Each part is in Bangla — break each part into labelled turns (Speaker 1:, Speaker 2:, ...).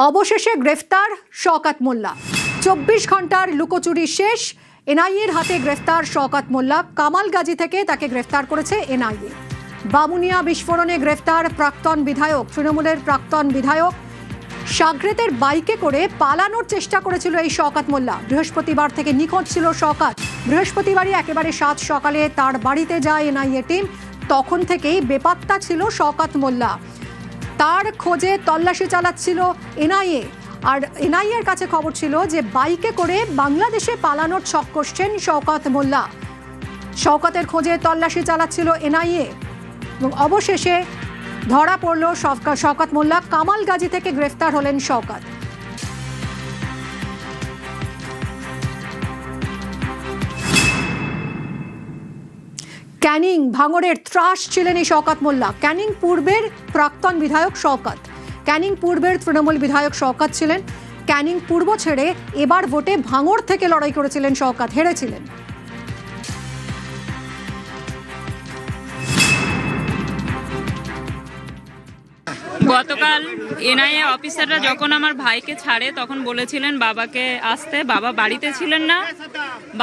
Speaker 1: অবশেষে গ্রেফতার শওকত মোল্লা। 24 ঘন্টার লুকোচুরি শেষ। এনআইএর হাতে গ্রেফতার শওকত মোল্লা। কামালগাজী থেকে তাকে গ্রেফতার করেছে এনআইএ। বামুনিয়া বিস্ফোরণে গ্রেফতার প্রাক্তন বিধায়ক, তৃণমূলের প্রাক্তন বিধায়ক। সাগরেতের বাইকে করে পালানোর চেষ্টা করেছিল এই শওকত মোল্লা। বৃহস্পতিবার থেকে নিখোঁজ ছিল শওকত। বৃহস্পতিবারই একেবারে 7 সকালে তার বাড়িতে যায় এনআইএ টিম। তখন থেকেই বেপাত্তা ছিল শওকত মোল্লা। তার খোঁজে তল্লাশি চালাচ্ছিল এনআইএ। আর এনআইএর কাছে খবর ছিল যে বাইকে করে বাংলাদেশে পালানোর ছক কষছেন শওকত মোল্লা। শওকতের খোঁজে তল্লাশি চালাচ্ছিল এনআইএ এবং অবশেষে ধরা পড়ল শওকত মোল্লা। কামালগাজী থেকে গ্রেফতার হলেন শওকত। ক্যানিং ভাঙড়ের ত্রাস ছিলেন এই শওকত মোল্লা। ক্যানিং পূর্বের প্রাক্তন বিধায়ক শওকত, ক্যানিং পূর্বের তৃণমূল বিধায়ক শওকত ছিলেন। ক্যানিং পূর্ব ছেড়ে এবার ভোটে ভাঙড় থেকে লড়াই করেছিলেন শওকত, হেরেছিলেন।
Speaker 2: গতকাল এনআইএ অফিসাররা যখন আমার ভাইকে ছাড়ে তখন বলেছিলেন বাবাকে আসতে। বাবা বাড়িতে ছিলেন না,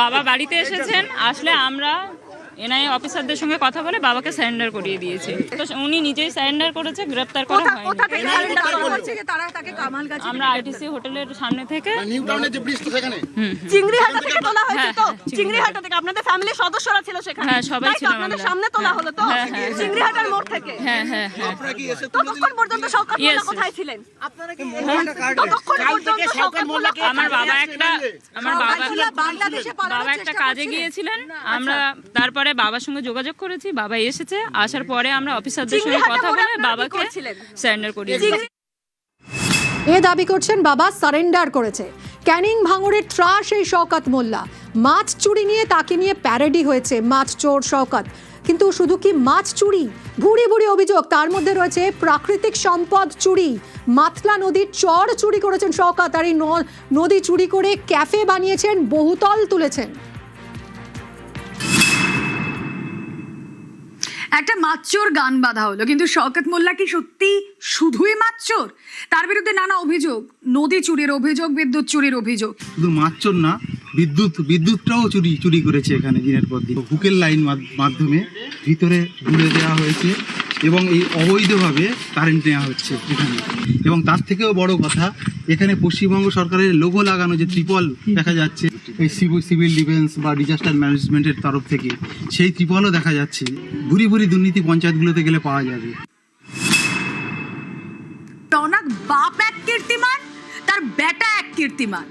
Speaker 2: বাবা বাড়িতে এসেছেন। আসলে আমরা এনআইএ অফিসারদের সঙ্গে কথা বলে বাবাকে সারেন্ডার করিয়ে দিয়েছি। তো উনি নিজেই সারেন্ডার করেছে, গ্রেফতার করা হয়নি। আমরা আরটিসি হোটেলের সামনে থেকে
Speaker 3: চিংড়িহাটা থেকে তোলা হয়েছে। তো চিংড়িহাটা থেকে আপনাদের ফ্যামিলির সদস্যরা ছিল সেখানে?
Speaker 2: হ্যাঁ, সবাই ছিল।
Speaker 3: আপনাদের সামনে তোলা হলো তো চিংড়িহাটার মোড় থেকে?
Speaker 2: হ্যাঁ হ্যাঁ হ্যাঁ।
Speaker 3: ততক্ষণ পর্যন্ত শওকত মোল্লা কোথায় ছিলেন? ততক্ষণ পর্যন্ত শওকত মোল্লাকে
Speaker 2: আমার বাবা একটা কাজে গিয়েছিলেন। আমরা তারপরে বাবার সঙ্গে যোগাযোগ করেছি, বাবা এসেছে। আসার পরে আমরা অফিসারদের সঙ্গে কথা বলে বাবাকে সারেন্ডার করিয়েছি।
Speaker 1: এ দাবি করছেন বাবা সারেন্ডার করেছে। ক্যানিং ভাঙড়ের ত্রাস এই শওকত মোল্লা। মাছ চুরি নিয়ে তাকে নিয়ে প্যারেডি হয়েছে, মাছ চোর শওকত। কিন্তু শুধু কি মাছ চুরি, ভুরি ভুরি অভিযোগ। তার মধ্যে রয়েছে প্রাকৃতিক সম্পদ চুরি। মাতলা নদীর চর চুরি করেছেন শওকত। আর এই নদী চুরি করে ক্যাফে বানিয়েছেন, বহুতল তুলেছেন।
Speaker 4: একটা মাছচোর গান বাঁধা হলো, কিন্তু শওকত মোল্লা কি সত্যি শুধুই মাছচোর? তার বিরুদ্ধে নানা অভিযোগ, নদী চুরির অভিযোগ, বিদ্যুৎ চুরির অভিযোগ।
Speaker 5: শুধু মাছচোর না, বিদ্যুৎটাও চুরি করেছে এখানে দিনের পর দিন। হুকের লাইন মাধ্যমে ভিতরে ঘুরে দেওয়া হয়েছে এবং এই অবৈধভাবে কারেন্ট নেওয়া হচ্ছে এখানে। এবং তার থেকেও বড় কথা, এখানে পশ্চিমবঙ্গ সরকারের লোগো লাগানো যে ত্রিপল দেখা যাচ্ছে এই সিভিল ডিফেন্স বা ডিজাস্টার ম্যানেজমেন্টের তরফ থেকে, সেই ত্রিপলও দেখা যাচ্ছে। ভুরি ভুরি দুর্নীতি পঞ্চায়েতগুলোতে গেলে পাওয়া যাবে।
Speaker 4: টনাক বাপ এক কীর্তিমান, তার বেটা এক কীর্তিমান।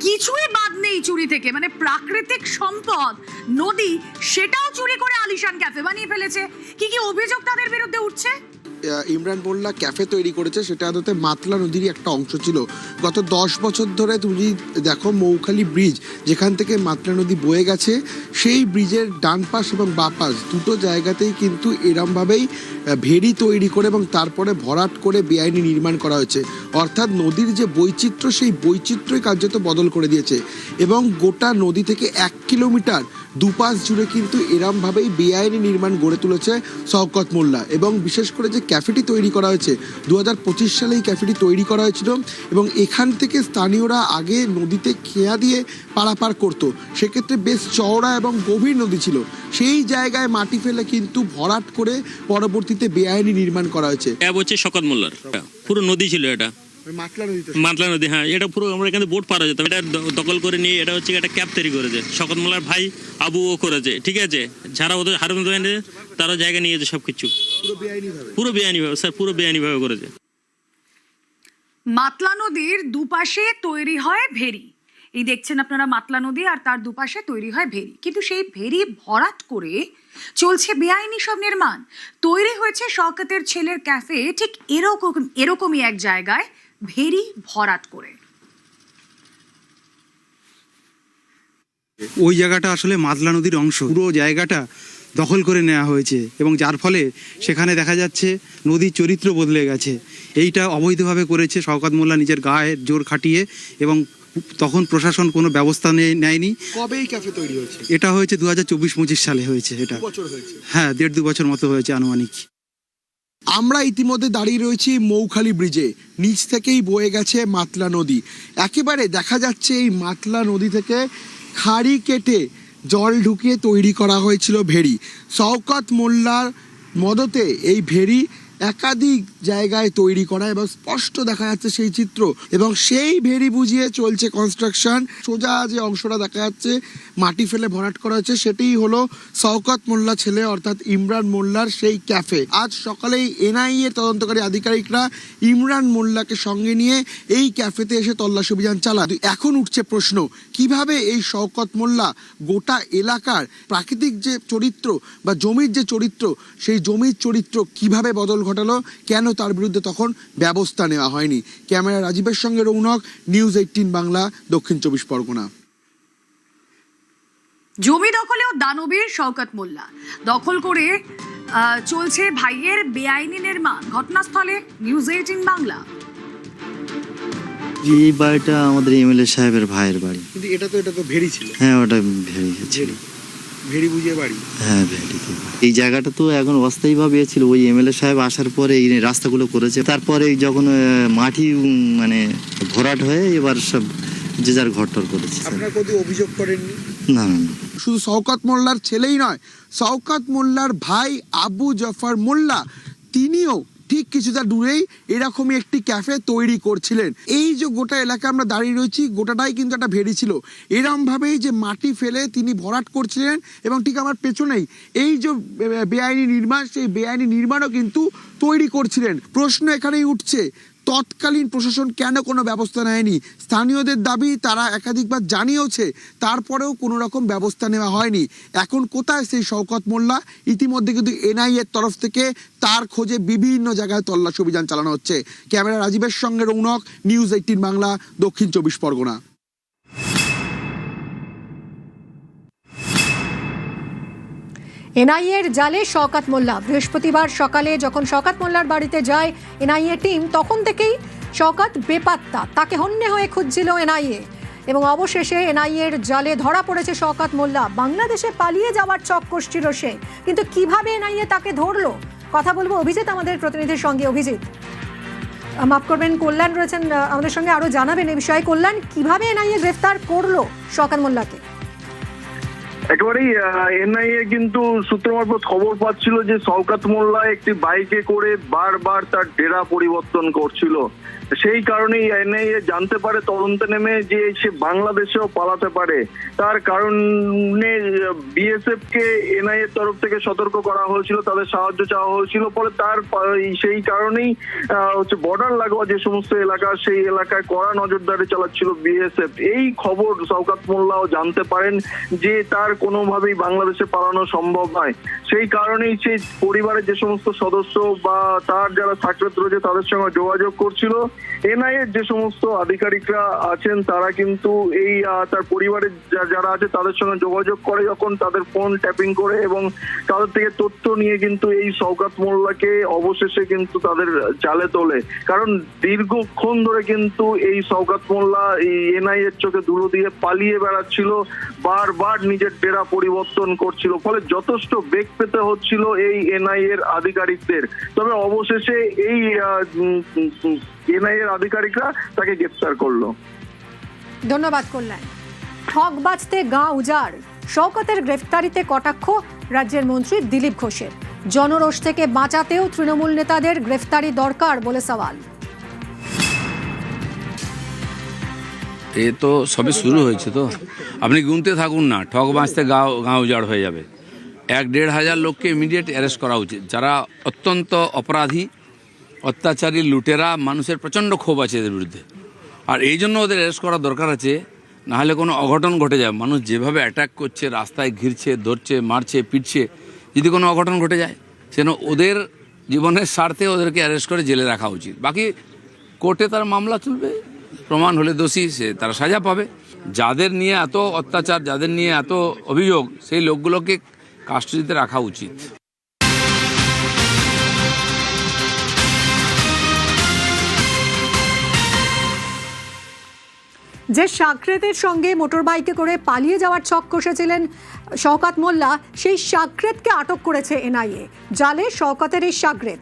Speaker 4: কিছুই বাদ নেই চুরি থেকে। মানে প্রাকৃতিক সম্পদ নদী, সেটাও চুরি করে আলিশান ক্যাফে বানিয়ে ফেলেছে। কি কি অভিযোগ তাদের বিরুদ্ধে উঠছে?
Speaker 6: ইমরান মোল্লা ক্যাফে তৈরি করেছে, সেটা আদতে মাতলা নদীরই একটা অংশ ছিল। গত 10 বছর ধরে তুমি দেখো মৌখালি ব্রিজ, যেখান থেকে মাতলা নদী বয়ে গেছে, সেই ব্রিজের ডান পাশ এবং বাঁ পাশ দুটো জায়গাতেই কিন্তু এরমভাবেই ভেড়ি তৈরি করে এবং তারপরে ভরাট করে বেআইনি নির্মাণ করা হয়েছে। অর্থাৎ নদীর যে বৈচিত্র্য, সেই বৈচিত্র্যই কার্যত বদল করে দিয়েছে। এবং গোটা নদী থেকে 1 কিলোমিটার দুপাশ জুড়ে কিন্তু এরমভাবেই বেআইনি নির্মাণ গড়ে তুলেছে শওকত মোল্লা। এবং বিশেষ করে যে ক্যাফেটি তৈরি করা হয়েছে, 2025 সালে এই ক্যাফেটি তৈরি করা হয়েছিল এবং এখান থেকে স্থানীয়রা আগে নদীতে খেয়া দিয়ে পারাপার করতো। সেক্ষেত্রে বেশ চওড়া এবং গভীর নদী ছিল। সেই জায়গায় মাটি ফেলে কিন্তু ভরাট করে পরবর্তীতে বেআইনি নির্মাণ করা হয়েছে।
Speaker 7: হচ্ছে শওকত মোল্লার পুরো নদী ছিল, এটা মাতলা নদী। হ্যাঁ, এটা পুরো আমরা এখানে বোট পারা যেতাম। এটা দখল করে নিয়ে এটা হচ্ছে একটা ক্যাপ তৈরি করেছে শওকত মোল্লার ভাই আবুও করেছে। ঠিক আছে, যারা ওদের হারুন তারা জায়গা নিয়েছে, সবকিছু পুরো বেআইনিভাবে স্যার, পুরো বেআইনিভাবে করেছে।
Speaker 4: মাতলা নদীর দুপাশে তৈরি হয় ভেরি। এই দেখছেন আপনারা মাতলা নদী, আর তার দুপাশে তৈরি হয় ভেরি। কিন্তু সেই ভেরি ভরাট করে চলছে বেআইনি সব নির্মাণ। তৈরি হয়েছে শওকতের ছেলের ক্যাফে, ঠিক এরকমই এক জায়গায় ভেরি ভরাট করে।
Speaker 5: ওই জায়গাটা আসলে মাতলা নদীর অংশ। পুরো জায়গাটা দখল করে নেওয়া হয়েছে এবং যার ফলে সেখানে দেখা যাচ্ছে নদীর চরিত্র বদলে গেছে। এইটা অবৈধভাবে করেছে শওকত মোল্লা নিজের গায়ের জোর খাটিয়ে, এবং তখন প্রশাসন কোনো ব্যবস্থা নেয়নি।
Speaker 6: কবে এই ক্যাফে তৈরি হয়েছে?
Speaker 5: এটা হয়েছে 2024-25 সালে হয়েছে। এটা হ্যাঁ, 1.5-2 বছর মতো হয়েছে আনুমানিক।
Speaker 6: আমরা ইতিমধ্যে দাঁড়িয়ে রয়েছি মৌখালি ব্রিজে, নিচ থেকেই বয়ে গেছে মাতলা নদী। একেবারে দেখা যাচ্ছে এই মাতলা নদী থেকে খাড়ি কেটে জল ঢুকিয়ে তৈরি করা হয়েছিল ভেড়ি। শওকত মোল্লার মদতে এই ভেড়ি একাধিক জায়গায় তৈরি করা এবং স্পষ্ট দেখা যাচ্ছে সেই চিত্র, এবং সেই ভেড়ি বুঝিয়ে চলছে কনস্ট্রাকশন। সোজা যে অংশটা দেখা যাচ্ছে মাটি ফেলে ভরাট করা হচ্ছে, সেটাই হলো শওকত মোল্লা ছেলে অর্থাৎ ইমরান মোল্লার সেই ক্যাফে। আজ সকালেই এনআইএ তদন্তকারী আধিকারিকরা ইমরান মোল্লাকে সঙ্গে নিয়ে এই ক্যাফেতে এসে তল্লাশি অভিযান চালায়। এখন উঠছে প্রশ্ন, কিভাবে এই শওকত মোল্লা গোটা এলাকার প্রাকৃতিক যে চরিত্র বা জমির যে চরিত্র, সেই জমির চরিত্র কিভাবে বদল ঘটালো, কেন তার বিরুদ্ধে তখন ব্যবস্থা নেওয়া হয়নি। ক্যামেরা রাজীবের সঙ্গে রৌনক, নিউজ 18 বাংলা, দক্ষিণ 24 পরগনা।
Speaker 4: জমি দখলেও দানবীর শওকত মোল্লা, দখল করে চলছে ভাইয়ের বেআইনি নির্মাণ। ঘটনাস্থলে নিউজ 18 বাংলা।
Speaker 8: এই বাড়িটা আমাদের এমএলএ সাহেবের ভাইয়ের বাড়ি।
Speaker 6: কিন্তু এটা তো ভেড়ি ছিল।
Speaker 8: হ্যাঁ, ওটা ভেড়ি ছিল।
Speaker 6: ভেড়ি বুঝিয়ে বাড়ি।
Speaker 8: হ্যাঁ, ভেড়ি। এই জায়গাটা তো এখন অস্থায়ীভাবে ছিল। ওই এমএলএ সাহেব আসার পরে এই রাস্তাগুলো করেছে। তারপরে যখন মাটি মানে ভরাট হয়ে এবার সব যে যার ঘরটর করেছে।
Speaker 6: আপনারা কোনো অভিযোগ করেননি?
Speaker 8: না না না।
Speaker 6: শুধু শওকত মোল্লার ছেলেই নয়, শওকত মোল্লার ভাই আবু জাফর মোল্লা তিনিও ঠিক কিছুটা দূরেই এরকমই একটি ক্যাফে তৈরি করছিলেন। এই যে গোটা এলাকা আমরা দাঁড়িয়ে রয়েছি, গোটাটাই কিন্তু একটা ভেড়ি ছিল। এরমভাবেই যে মাটি ফেলে তিনি ভরাট করছিলেন, এবং ঠিক আমার পেছনেই এই যে বেআইনি নির্মাণ, সেই বেআইনি নির্মাণও কিন্তু তৈরি করছিলেন। প্রশ্ন এখানেই উঠছে, তৎকালীন প্রশাসন কেন কোনো ব্যবস্থা নেয়নি? স্থানীয়দের দাবি তারা একাধিকবার জানিয়েছে, তারপরেও কোনো রকম ব্যবস্থা নেওয়া হয়নি। এখন কোথায় সেই শওকত মোল্লা? ইতিমধ্যে কিন্তু এনআইএর তরফ থেকে তার খোঁজে বিভিন্ন জায়গায় তল্লাশি অভিযান চালানো হচ্ছে। ক্যামেরা রাজীবের সঙ্গে রৌনক, নিউজ 18 বাংলা, দক্ষিণ 24 পরগনা।
Speaker 1: এনআইএর জালে শওকত মোল্লা। বৃহস্পতিবার সকালে যখন শওকত মোল্লার বাড়িতে যায় এনআইএ টিম, তখন থেকেই শওকত বেপাত্তা। তাকে হন্যে হয়ে খুঁজছিল এনআইএ, এবং অবশেষে এনআইএর জালে ধরা পড়েছে শওকত মোল্লা। বাংলাদেশে পালিয়ে যাওয়ার চক কষছিল সে, কিন্তু কিভাবে এনআইএ তাকে ধরলো? কথা বলবো অভিজিৎ আমাদের প্রতিনিধির সঙ্গে। অভিজিৎ, মাফ করবেন, কল্যাণ রয়েছেন আমাদের সঙ্গে, আরো জানাবেন এই বিষয়ে। কল্যাণ, কিভাবে এনআইএ গ্রেফতার করলো শওকত মোল্লাকে?
Speaker 9: একেবারেই এনআইএ কিন্তু সূত্র মারফত খবর পাচ্ছিল যে শওকত মোল্লা একটি বাইকে করে বারবার তার ডেরা পরিবর্তন করছিল। সেই কারণেই এনআইএ জানতে পারে তদন্তে নেমে যে সে বাংলাদেশেও পালাতে পারে। তার কারণে বিএসএফ কে এনআইএ তরফ থেকে সতর্ক করা হয়েছিল, তাদের সাহায্য চাওয়া হয়েছিল। পরে তার সেই কারণেই বর্ডার লাগোয়া যে সমস্ত এলাকা, সেই এলাকায় কড়া নজরদারি চালাচ্ছিল বিএসএফ। এই খবর শওকত মোল্লাও জানতে পারেন যে তার কোনোভাবেই বাংলাদেশে পালানো সম্ভব নয়। সেই কারণেই সেই পরিবারের যে সমস্ত সদস্য বা তার যারা সাক্ষাৎ রয়েছে তাদের সঙ্গে যোগাযোগ করছিল। এনআইএর যে সমস্ত আধিকারিকরা আছেন তারা কিন্তু এই তার পরিবারের যারা আছে তাদের সঙ্গে যোগাযোগ করে, যখন তাদের ফোন ট্যাপিং করে এবং তাদের থেকে তথ্য নিয়ে কিন্তু এই শওকত মোল্লাকে অবশেষে কিন্তু তাদের জালে তোলে। কারণ দীর্ঘক্ষণ ধরে কিন্তু এই শওকত মোল্লা এই এনআইএর চোখে ধুলো দিয়ে পালিয়ে বেড়াচ্ছিল, বারবার নিজের ডেরা পরিবর্তন করছিল, ফলে যথেষ্ট বেগ পেতে হচ্ছিল এই এনআইএর আধিকারিকদের। তবে অবশেষে এই এনআইএর আধিকারিকরা তাকে গ্রেফতার করলো।
Speaker 1: ধন্যবাদ কল্যাণ। ঠক বাজতে গাঁ উজাড়, শওকতের গ্রেফতারিতে কটাক্ষ রাজ্যের মন্ত্রী দিলীপ ঘোষের। জনরোষ থেকে বাঁচাতেও তৃণমূল নেতাদের গ্রেফতারি দরকার বলে সওয়াল।
Speaker 10: এ তো সবে শুরু হয়েছে, তো আপনি গুনতে থাকুন না, ঠক বাঁচতে গাঁ উজাড় হয়ে যাবে। 1-1.5 হাজার লোককে ইমিডিয়েট অ্যারেস্ট করা উচিত, যারা অত্যন্ত অপরাধী, অত্যাচারী, লুটেরা। মানুষের প্রচণ্ড ক্ষোভ আছে এদের বিরুদ্ধে, আর এই জন্য ওদের অ্যারেস্ট করা দরকার আছে। নাহলে কোনো অঘটন ঘটে যায়। মানুষ যেভাবে অ্যাটাক করছে, রাস্তায় ঘিরছে, ধরছে, মারছে, পিটছে, যদি কোনো অঘটন ঘটে যায় সেন ওদের জীবনের স্বার্থে ওদেরকে অ্যারেস্ট করে জেলে রাখা উচিত। বাকি কোর্টে তার মামলা চলবে, প্রমাণ হলে দোষী সে তারা সাজা পাবে। যাদের নিয়ে এত অত্যাচার, যাদের নিয়ে এত অভিযোগ, সেই লোকগুলোকে কাস্টডিতে রাখা উচিত।
Speaker 1: যে সাকরেতের সঙ্গে মোটরবাইকে করে পালিয়ে যাওয়ার ছক কষেছিলেন শওকত মোল্লা, সেই সাকরেতকে আটক করেছে এনআইএ। জালে শওকতের এই সাকরেত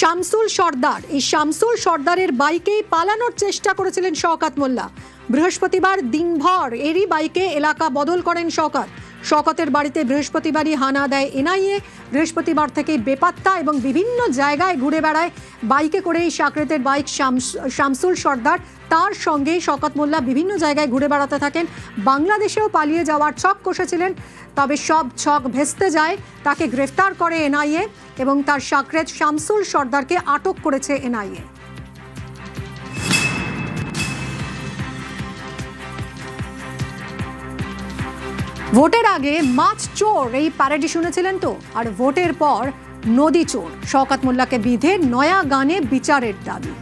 Speaker 1: শামসুল সর্দার, এই শামসুল সর্দারের বাইকেই পালানোর চেষ্টা করেছিলেন শওকত মোল্লা। বৃহস্পতিবার দিনভর এরই বাইকে এলাকা বদল করেন শওকত। শওকতের বাড়িতে বৃহস্পতিবারই হানা দেয় এনআইএ। বৃহস্পতিবার থেকে বেপাত্তা এবং বিভিন্ন জায়গায় ঘুরে বেড়ায় বাইকে করে এই সাকরেতের বাইক শামসুল সর্দার। তার সঙ্গে শওকত মোল্লা বিভিন্ন জায়গায় ঘুরে বেড়াতে থাকেন। বাংলাদেশেও পালিয়ে যাওয়ার ছক কষেছিলেন, তবে সব ছক ভেস্তে যায়। তাকে গ্রেফতার করে এনআইএ এবং তার সাকরেত শামসুল সর্দারকে আটক করেছে এনআইএ। ভোটের আগে মাছ চোর এই প্যারেডি শুনেছিলেন তো, আর ভোটের পর নদী চোর। শওকত মোল্লাকে বিধে নয়া গানে বিচারের দাবি।